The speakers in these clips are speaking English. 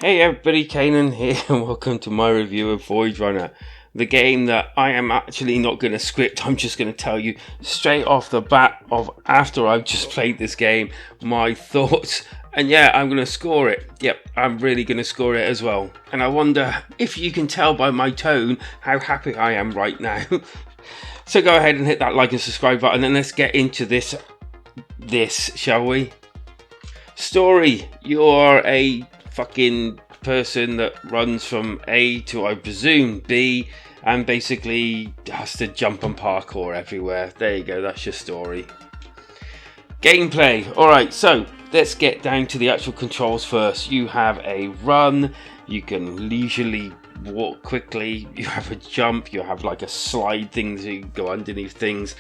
Hey everybody, Kanan here and welcome to my review of Void Runner, the game that I am actually not going to script. I'm just going to tell you straight off the bat of after I've just played this game, my thoughts, and yeah, I'm going to score it. Yep, I'm really going to score it as well. And I wonder if you can tell by my tone how happy I am right now. So go ahead and hit that like and subscribe button and let's get into this, shall we? Story, you're a fucking person that runs from A to, I presume, B, and basically has to jump and parkour everywhere. There you go, that's your story. Gameplay. Alright, so let's get down to the actual controls first. You have a run, you can leisurely walk quickly, you have a jump, you have like a slide thing to go underneath things,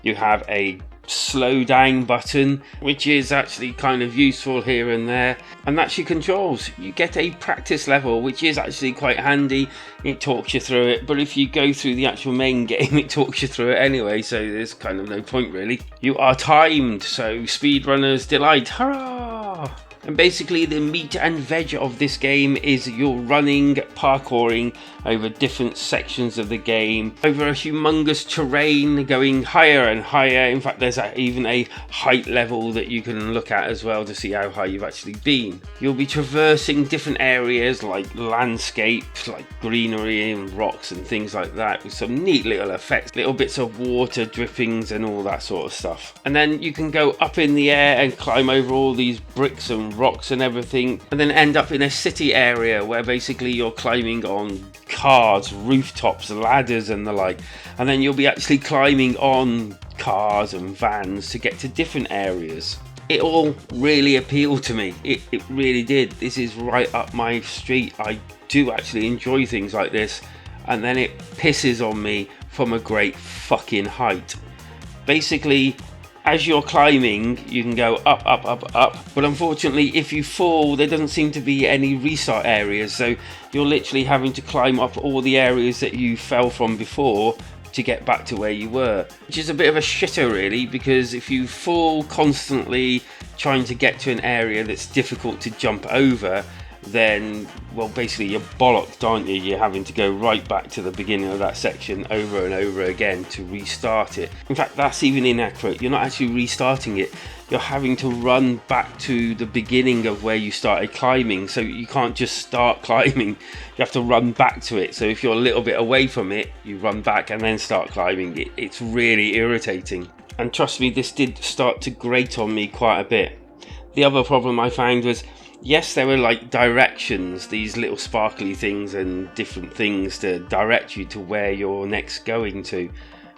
you have a slow down button, which is actually kind of useful here and there, and that's your controls. You get a practice level, which is actually quite handy. It talks you through it, but if you go through the actual main game, it talks you through it anyway, so there's kind of no point really. You are timed, so speedrunners delight. Hurrah! And basically the meat and veg of this game is you're running, parkouring over different sections of the game, over a humongous terrain, going higher and higher. In fact, there's even a height level that you can look at as well to see how high you've actually been. You'll be traversing different areas like landscape, like greenery and rocks and things like that, with some neat little effects, little bits of water drippings and all that sort of stuff. And then you can go up in the air and climb over all these bricks and rocks and everything, and then end up in a city area where basically you're climbing on cars, rooftops, ladders and the like, and then you'll be actually climbing on cars and vans to get to different areas. It all really appealed to me. It really did. This is right up my street. I do actually enjoy things like this, and then it pisses on me from a great fucking height. Basically, as you're climbing, you can go up, up, up, up, but unfortunately if you fall, there doesn't seem to be any restart areas, so you're literally having to climb up all the areas that you fell from before to get back to where you were, which is a bit of a shitter really, because if you fall constantly trying to get to an area that's difficult to jump over, then, well, basically you're bollocked, aren't you? You're having to go right back to the beginning of that section over and over again to restart it. In fact, that's even inaccurate. You're not actually restarting it. You're having to run back to the beginning of where you started climbing, so you can't just start climbing. You have to run back to it. So if you're a little bit away from it, you run back and then start climbing. It's really irritating. And trust me, this did start to grate on me quite a bit. The other problem I found was, yes, there were like directions, these little sparkly things and different things to direct you to where you're next going to,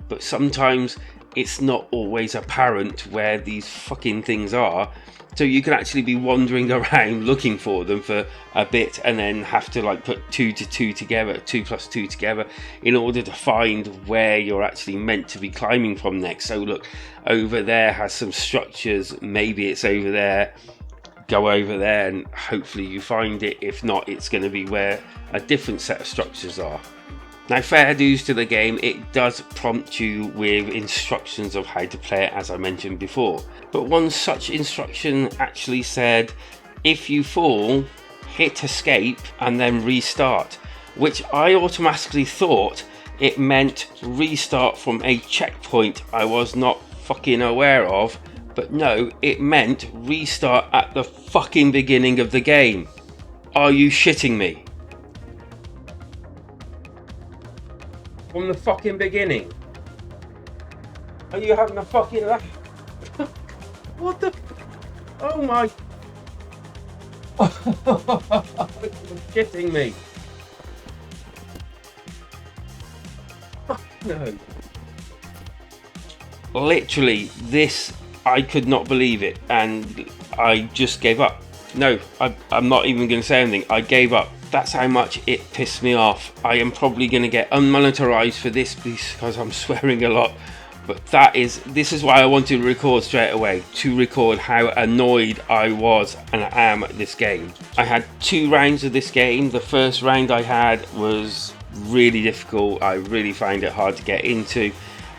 but sometimes it's not always apparent where these fucking things are, so you can actually be wandering around looking for them for a bit and then have to like put 2 to 2 together, 2 plus 2 together, in order to find where you're actually meant to be climbing from next. So look, over there has some structures, maybe it's over there, go over there and hopefully you find it. If not, it's going to be where a different set of structures are. Now, fair dues to the game, it does prompt you with instructions of how to play it, as I mentioned before, but one such instruction actually said, if you fall, hit escape and then restart, which I automatically thought it meant restart from a checkpoint I was not fucking aware of. But no, it meant restart at the fucking beginning of the game. Are you shitting me? From the fucking beginning? Are you having a fucking laugh? What the? Oh my. You're shitting me. No. Literally, this, I could not believe it, and I just gave up. No, I'm not even going to say anything. I gave up. That's how much it pissed me off. I am probably going to get unmonetized for this because I'm swearing a lot. But this is why I wanted to record straight away, to record how annoyed I was and I am at this game. I had 2 rounds of this game. The first round I had was really difficult. I really found it hard to get into.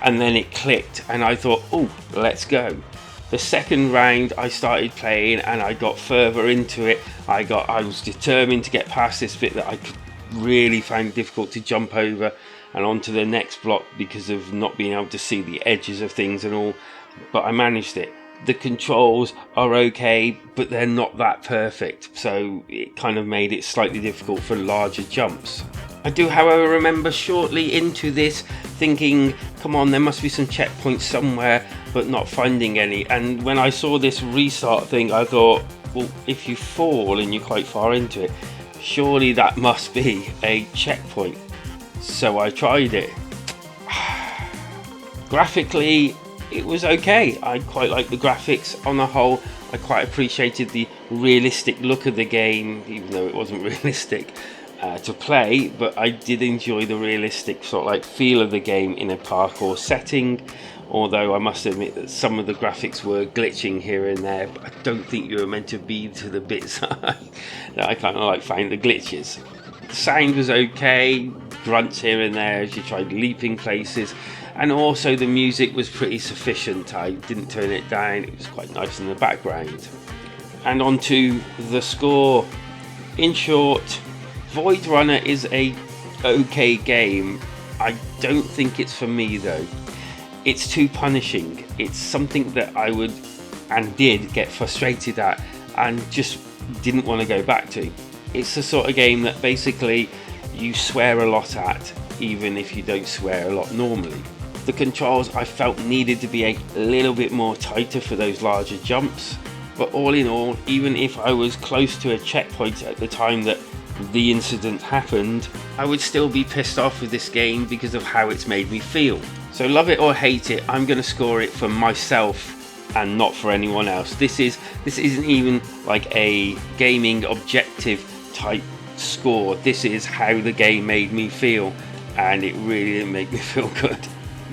And then it clicked and I thought, oh, let's go. The second round I started playing and I got further into it. I was determined to get past this bit that I could really find difficult to jump over and onto the next block because of not being able to see the edges of things and all, but I managed it. The controls are okay, but they're not that perfect, so it kind of made it slightly difficult for larger jumps. I do, however, remember shortly into this thinking, come on, there must be some checkpoints somewhere, but not finding any. And when I saw this restart thing, I thought, well, if you fall and you're quite far into it, surely that must be a checkpoint. So I tried it. Graphically, it was okay. I quite liked the graphics on the whole. I quite appreciated the realistic look of the game, even though it wasn't realistic to play, but I did enjoy the realistic sort of like feel of the game in a parkour setting, although I must admit that some of the graphics were glitching here and there, but I don't think you were meant to be to the bits that I kind of like find the glitches. The sound was okay, grunts here and there as you tried leaping places, and also the music was pretty sufficient. I didn't turn it down, it was quite nice in the background. And on to the score. In short, Void Runner is a okay game. I don't think it's for me though. It's too punishing. It's something that I would and did get frustrated at and just didn't want to go back to. It's the sort of game that basically you swear a lot at, even if you don't swear a lot normally. The controls I felt needed to be a little bit more tighter for those larger jumps, but all in all, even if I was close to a checkpoint at the time that the incident happened, I would still be pissed off with this game because of how it's made me feel. So love it or hate it, I'm going to score it for myself and not for anyone else. This isn't even like a gaming objective type score. This is how the game made me feel, and it really didn't make me feel good.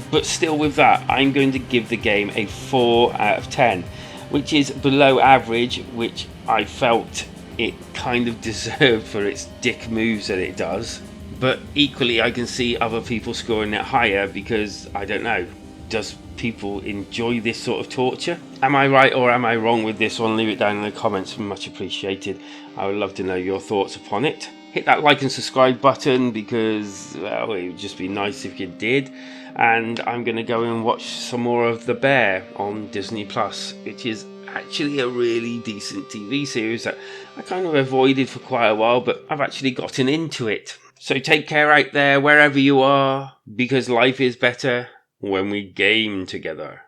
But still, with that, I'm going to give the game a 4 out of 10, which is below average, which I felt it kind of deserved for its dick moves that it does. But equally, I can see other people scoring it higher because, I don't know, does people enjoy this sort of torture? Am I right or am I wrong with this one? Leave it down in the comments, much appreciated. I would love to know your thoughts upon it. Hit that like and subscribe button because, well, it would just be nice if you did. And I'm going to go and watch some more of The Bear on Disney Plus, which is actually a really decent TV series that I kind of avoided for quite a while, but I've actually gotten into it. So take care out there, wherever you are, because life is better when we game together.